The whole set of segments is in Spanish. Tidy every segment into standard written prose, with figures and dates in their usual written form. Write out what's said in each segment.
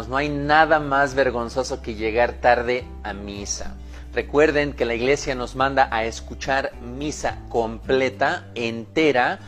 No hay nada más vergonzoso que llegar tarde a misa. Recuerden que la iglesia nos manda a escuchar misa completa, entera,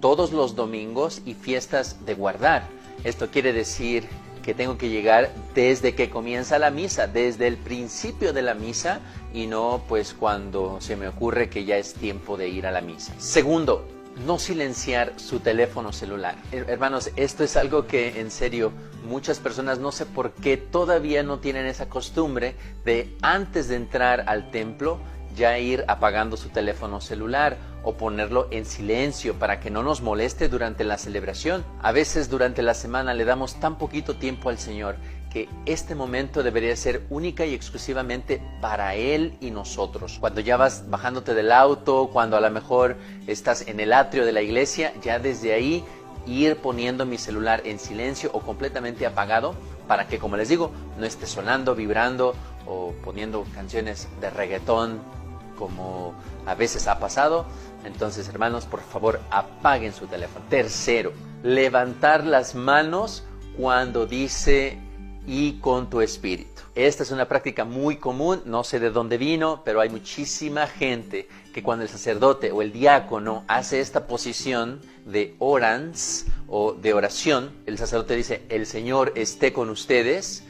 todos los domingos y fiestas de guardar. Esto quiere decir que tengo que llegar desde que comienza la misa, desde el principio de la misa y no pues cuando se me ocurre que ya es tiempo de ir a la misa. Segundo, no silenciar su teléfono celular. Hermanos, esto es algo que en serio muchas personas no sé por qué todavía no tienen esa costumbre de antes de entrar al templo ya ir apagando su teléfono celular o ponerlo en silencio para que no nos moleste durante la celebración. A veces durante la semana le damos tan poquito tiempo al Señor que este momento debería ser única y exclusivamente para Él y nosotros. Cuando ya vas bajándote del auto, cuando a lo mejor estás en el atrio de la iglesia, ya desde ahí ir poniendo mi celular en silencio o completamente apagado para que, como les digo, no esté sonando, vibrando o poniendo canciones de reggaetón como a veces ha pasado. Entonces, hermanos, por favor, apaguen su teléfono. Tercero, levantar las manos cuando dice "y con tu espíritu". Esta es una práctica muy común, no sé de dónde vino, pero hay muchísima gente que cuando el sacerdote o el diácono hace esta posición de orans o de oración, el sacerdote dice "el Señor esté con ustedes",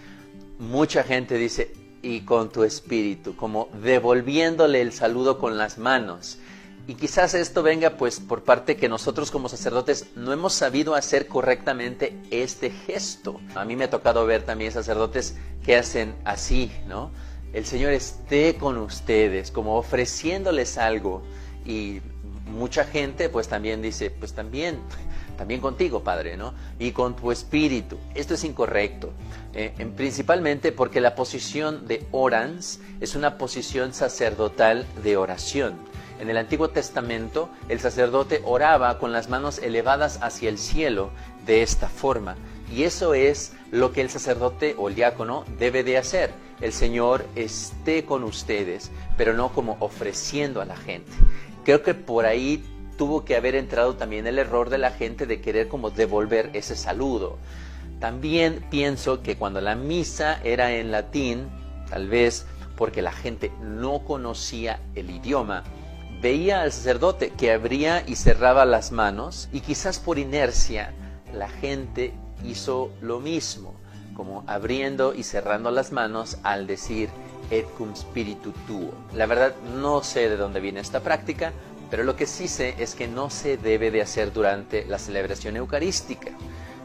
mucha gente dice "y con tu espíritu", como devolviéndole el saludo con las manos. Y quizás esto venga pues por parte que nosotros como sacerdotes no hemos sabido hacer correctamente este gesto. A mí me ha tocado ver también sacerdotes que hacen así, ¿no? "El Señor esté con ustedes", como ofreciéndoles algo. Y mucha gente pues también dice, pues también contigo, Padre, ¿no? "Y con tu espíritu". Esto es incorrecto, principalmente porque la posición de orans es una posición sacerdotal de oración. En el Antiguo Testamento, el sacerdote oraba con las manos elevadas hacia el cielo de esta forma. Y eso es lo que el sacerdote o el diácono debe de hacer. "El Señor esté con ustedes", pero no como ofreciendo a la gente. Creo que por ahí tuvo que haber entrado también el error de la gente de querer como devolver ese saludo. También pienso que cuando la misa era en latín, tal vez porque la gente no conocía el idioma, veía al sacerdote que abría y cerraba las manos y quizás por inercia la gente hizo lo mismo, como abriendo y cerrando las manos al decir "et cum spiritu tuo". La verdad no sé de dónde viene esta práctica, pero lo que sí sé es que no se debe de hacer durante la celebración eucarística.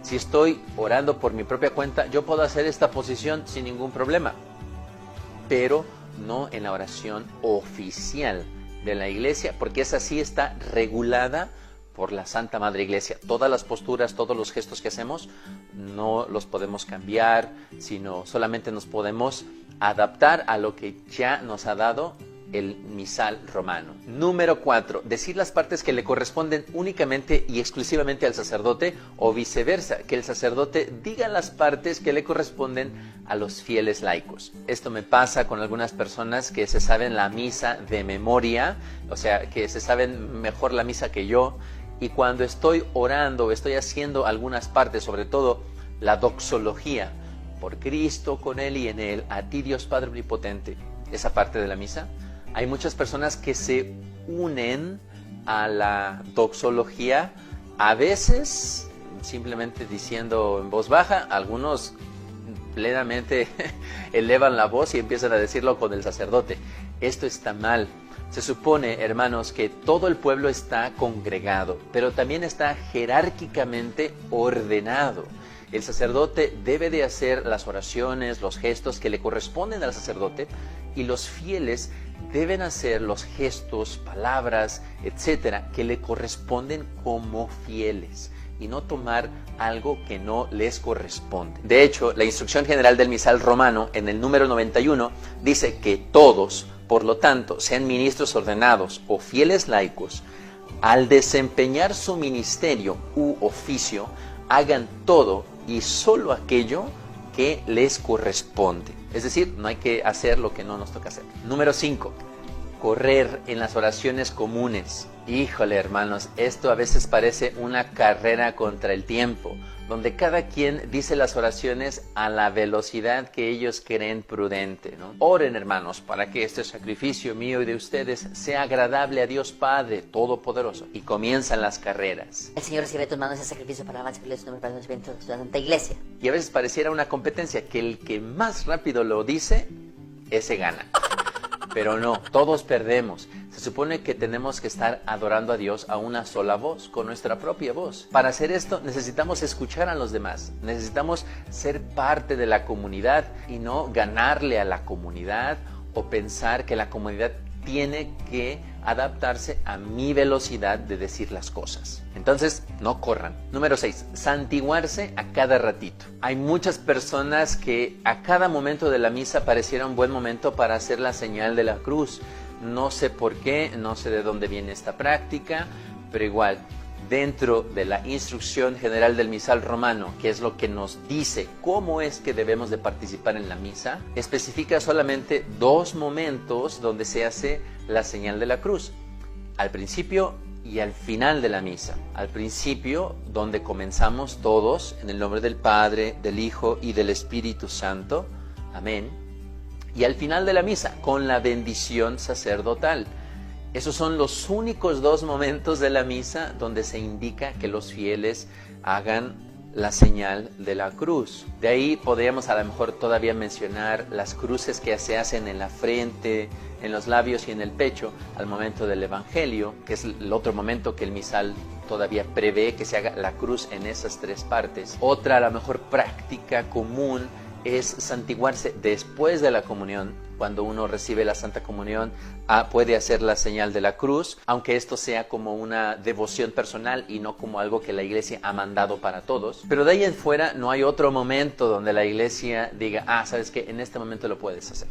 Si estoy orando por mi propia cuenta, yo puedo hacer esta posición sin ningún problema, pero no en la oración oficial de la iglesia, porque esa sí está regulada por la Santa Madre Iglesia. Todas las posturas, todos los gestos que hacemos no los podemos cambiar, sino solamente nos podemos adaptar a lo que ya nos ha dado el misal romano. Número 4. Decir las partes que le corresponden únicamente y exclusivamente al sacerdote o viceversa, que el sacerdote diga las partes que le corresponden a los fieles laicos. Esto me pasa con algunas personas que se saben la misa de memoria, o sea, que se saben mejor la misa que yo, y cuando estoy orando, estoy haciendo algunas partes, sobre todo la doxología, "por Cristo, con Él y en Él, a ti Dios Padre Omnipotente", esa parte de la misa, hay muchas personas que se unen a la doxología, a veces simplemente diciendo en voz baja, algunos plenamente elevan la voz y empiezan a decirlo con el sacerdote. Esto está mal. Se supone, hermanos, que todo el pueblo está congregado, pero también está jerárquicamente ordenado. El sacerdote debe de hacer las oraciones, los gestos que le corresponden al sacerdote, y los fieles deben hacer los gestos, palabras, etcétera, que le corresponden como fieles y no tomar algo que no les corresponde. De hecho, la instrucción general del misal romano, en el número 91, dice que todos, por lo tanto, sean ministros ordenados o fieles laicos, al desempeñar su ministerio u oficio, hagan todo y solo aquello que les corresponde. Es decir, no hay que hacer lo que no nos toca hacer. Número 5. Correr en las oraciones comunes. Híjole, hermanos, esto a veces parece una carrera contra el tiempo, donde cada quien dice las oraciones a la velocidad que ellos creen prudente, ¿no? Oren, hermanos, para que este sacrificio mío y de ustedes sea agradable a Dios Padre Todopoderoso. Y comienzan las carreras. El Señor recibe de tus manos ese sacrificio para avance y su nombre para el conocimiento de su santa iglesia. Y a veces pareciera una competencia, que el que más rápido lo dice, ese gana. Pero no, todos perdemos. Se supone que tenemos que estar adorando a Dios a una sola voz, con nuestra propia voz. Para hacer esto necesitamos escuchar a los demás, necesitamos ser parte de la comunidad y no ganarle a la comunidad o pensar que la comunidad tiene que adaptarse a mi velocidad de decir las cosas. Entonces, no corran. Número 6, santiguarse a cada ratito. Hay muchas personas que a cada momento de la misa pareciera un buen momento para hacer la señal de la cruz. No sé por qué, no sé de dónde viene esta práctica, pero igual, dentro de la instrucción general del misal romano, que es lo que nos dice cómo es que debemos de participar en la misa, especifica solamente 2 momentos donde se hace la señal de la cruz: al principio y al final de la misa. Al principio, donde comenzamos todos en el nombre del Padre, del Hijo y del Espíritu Santo. Amén. Y al final de la misa, con la bendición sacerdotal. Esos son los únicos 2 momentos de la misa donde se indica que los fieles hagan la señal de la cruz. De ahí podríamos a lo mejor todavía mencionar las cruces que se hacen en la frente, en los labios y en el pecho al momento del Evangelio, que es el otro momento que el misal todavía prevé que se haga la cruz en esas 3 partes. Otra, a lo mejor práctica común, es santiguarse después de la comunión. Cuando uno recibe la Santa Comunión, puede hacer la señal de la cruz, aunque esto sea como una devoción personal y no como algo que la Iglesia ha mandado para todos. Pero de ahí en fuera no hay otro momento donde la Iglesia diga, ¿sabes qué? En este momento lo puedes hacer.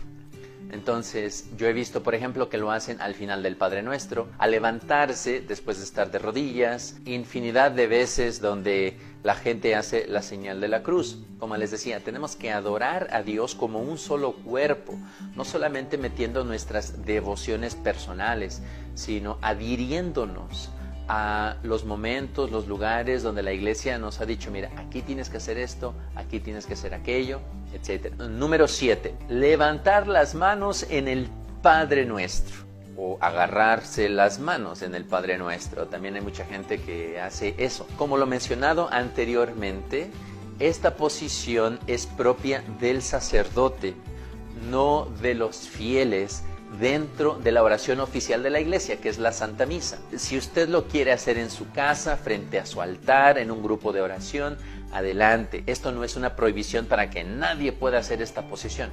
Entonces, yo he visto, por ejemplo, que lo hacen al final del Padre Nuestro, al levantarse después de estar de rodillas, infinidad de veces donde la gente hace la señal de la cruz. Como les decía, tenemos que adorar a Dios como un solo cuerpo, no solamente metiendo nuestras devociones personales, sino adhiriéndonos a los momentos, los lugares donde la Iglesia nos ha dicho, mira, aquí tienes que hacer esto, aquí tienes que hacer aquello, etc. Número 7, levantar las manos en el Padre Nuestro, o agarrarse las manos en el Padre Nuestro. También hay mucha gente que hace eso. Como lo mencionado anteriormente, esta posición es propia del sacerdote, no de los fieles, dentro de la oración oficial de la Iglesia, que es la Santa Misa. Si usted lo quiere hacer en su casa, frente a su altar, en un grupo de oración, adelante. Esto no es una prohibición para que nadie pueda hacer esta posición.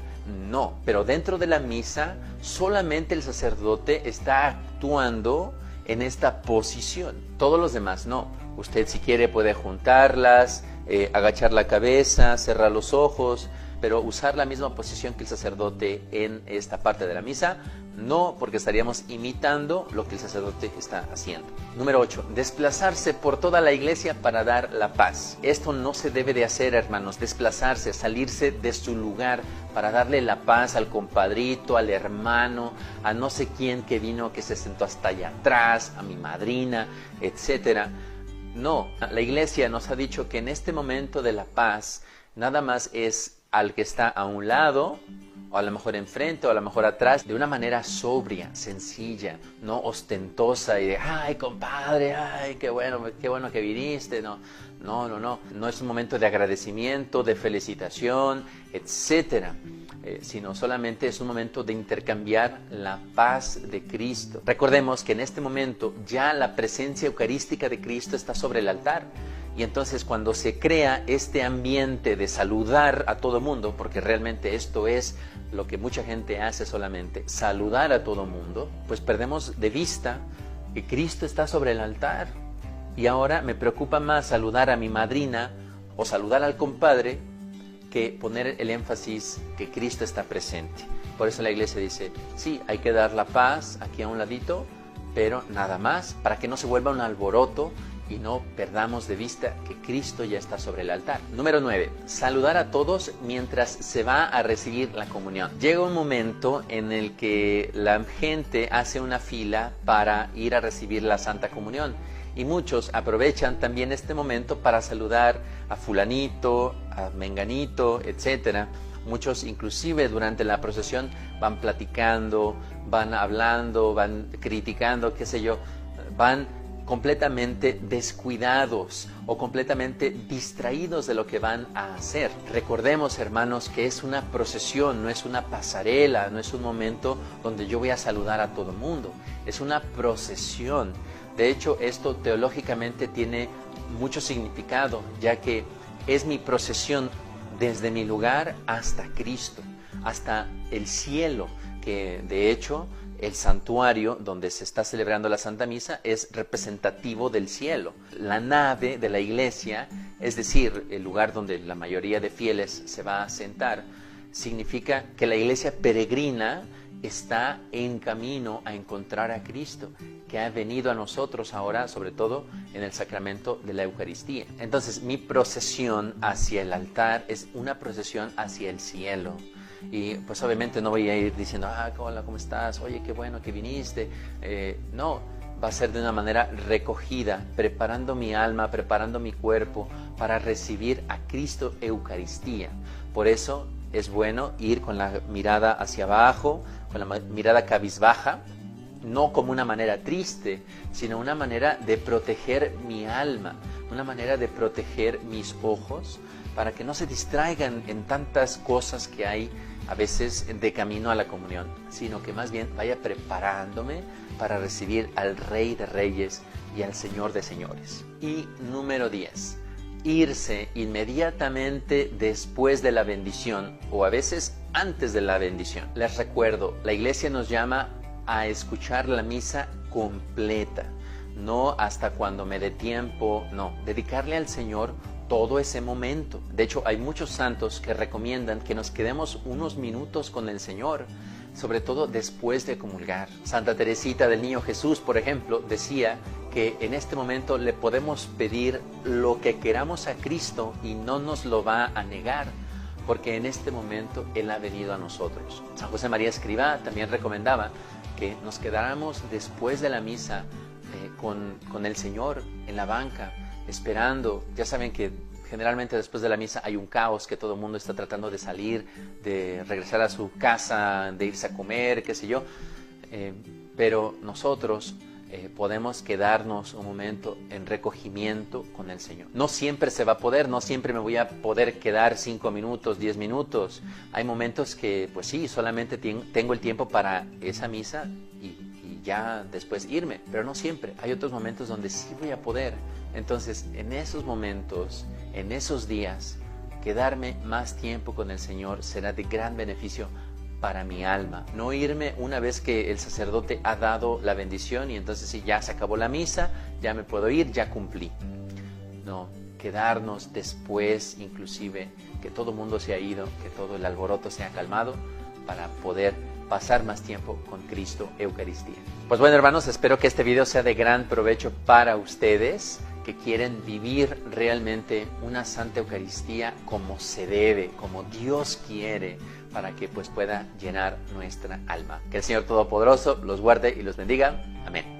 No, pero dentro de la misa, solamente el sacerdote está actuando en esta posición. Todos los demás no. Usted, si quiere, puede juntarlas, agachar la cabeza, cerrar los ojos, pero usar la misma posición que el sacerdote en esta parte de la misa, no, porque estaríamos imitando lo que el sacerdote está haciendo. Número 8, desplazarse por toda la iglesia para dar la paz. Esto no se debe de hacer, hermanos, desplazarse, salirse de su lugar para darle la paz al compadrito, al hermano, a no sé quién que vino, que se sentó hasta allá atrás, a mi madrina, etcétera. No, la iglesia nos ha dicho que en este momento de la paz, nada más es al que está a un lado, o a lo mejor enfrente, o a lo mejor atrás, de una manera sobria, sencilla, no ostentosa y de, ay compadre, ay qué bueno que viniste, no es un momento de agradecimiento, de felicitación, etcétera, sino solamente es un momento de intercambiar la paz de Cristo. Recordemos que en este momento ya la presencia eucarística de Cristo está sobre el altar. Y entonces cuando se crea este ambiente de saludar a todo mundo, porque realmente esto es lo que mucha gente hace solamente, saludar a todo mundo, pues perdemos de vista que Cristo está sobre el altar. Y ahora me preocupa más saludar a mi madrina o saludar al compadre que poner el énfasis que Cristo está presente. Por eso la iglesia dice, sí, hay que dar la paz aquí a un ladito, pero nada más, para que no se vuelva un alboroto y no perdamos de vista que Cristo ya está sobre el altar. Número 9. Saludar a todos mientras se va a recibir la comunión. Llega un momento en el que la gente hace una fila para ir a recibir la Santa Comunión. Y muchos aprovechan también este momento para saludar a fulanito, a menganito, etc. Muchos inclusive durante la procesión van platicando, van hablando, van criticando, qué sé yo, van completamente descuidados o completamente distraídos de lo que van a hacer. Recordemos, hermanos, que es una procesión, no es una pasarela, no es un momento donde yo voy a saludar a todo el mundo, es una procesión. De hecho, esto teológicamente tiene mucho significado, ya que es mi procesión desde mi lugar hasta Cristo, hasta el cielo, que de hecho el santuario donde se está celebrando la Santa Misa es representativo del cielo. La nave de la iglesia, es decir, el lugar donde la mayoría de fieles se va a sentar, significa que la iglesia peregrina está en camino a encontrar a Cristo, que ha venido a nosotros ahora, sobre todo en el sacramento de la Eucaristía. Entonces, mi procesión hacia el altar es una procesión hacia el cielo. Y pues obviamente no voy a ir diciendo, hola, ¿cómo estás? Oye, qué bueno que viniste. No, va a ser de una manera recogida, preparando mi alma, preparando mi cuerpo para recibir a Cristo Eucaristía. Por eso es bueno ir con la mirada hacia abajo, con la mirada cabizbaja, no como una manera triste, sino una manera de proteger mi alma, una manera de proteger mis ojos, para que no se distraigan en tantas cosas que hay a veces de camino a la comunión, sino que más bien vaya preparándome para recibir al Rey de Reyes y al Señor de Señores. Y número 10. Irse inmediatamente después de la bendición o a veces antes de la bendición. Les recuerdo, la iglesia nos llama a escuchar la misa completa, no hasta cuando me dé tiempo, no, dedicarle al Señor todo ese momento. De hecho, hay muchos santos que recomiendan que nos quedemos unos minutos con el Señor, sobre todo después de comulgar. Santa Teresita del Niño Jesús, por ejemplo, decía que en este momento le podemos pedir lo que queramos a Cristo y no nos lo va a negar, porque en este momento Él ha venido a nosotros. San José María Escrivá también recomendaba que nos quedáramos después de la misa con el Señor en la banca, esperando. Ya saben que generalmente después de la misa hay un caos, que todo el mundo está tratando de salir, de regresar a su casa, de irse a comer, qué sé yo. Pero nosotros podemos quedarnos un momento en recogimiento con el Señor. No siempre se va a poder, no siempre me voy a poder quedar 5 minutos, 10 minutos. Hay momentos que, pues sí, solamente tengo el tiempo para esa misa y ya después irme, pero no siempre. Hay otros momentos donde sí voy a poder. Entonces, en esos momentos, en esos días, quedarme más tiempo con el Señor será de gran beneficio para mi alma. No irme una vez que el sacerdote ha dado la bendición y entonces sí, ya se acabó la misa, ya me puedo ir, ya cumplí. No, quedarnos después, inclusive, que todo el mundo se ha ido, que todo el alboroto se ha calmado, para poder pasar más tiempo con Cristo Eucaristía. Pues bueno, hermanos, espero que este video sea de gran provecho para ustedes que quieren vivir realmente una Santa Eucaristía como se debe, como Dios quiere, para que pues pueda llenar nuestra alma. Que el Señor Todopoderoso los guarde y los bendiga. Amén.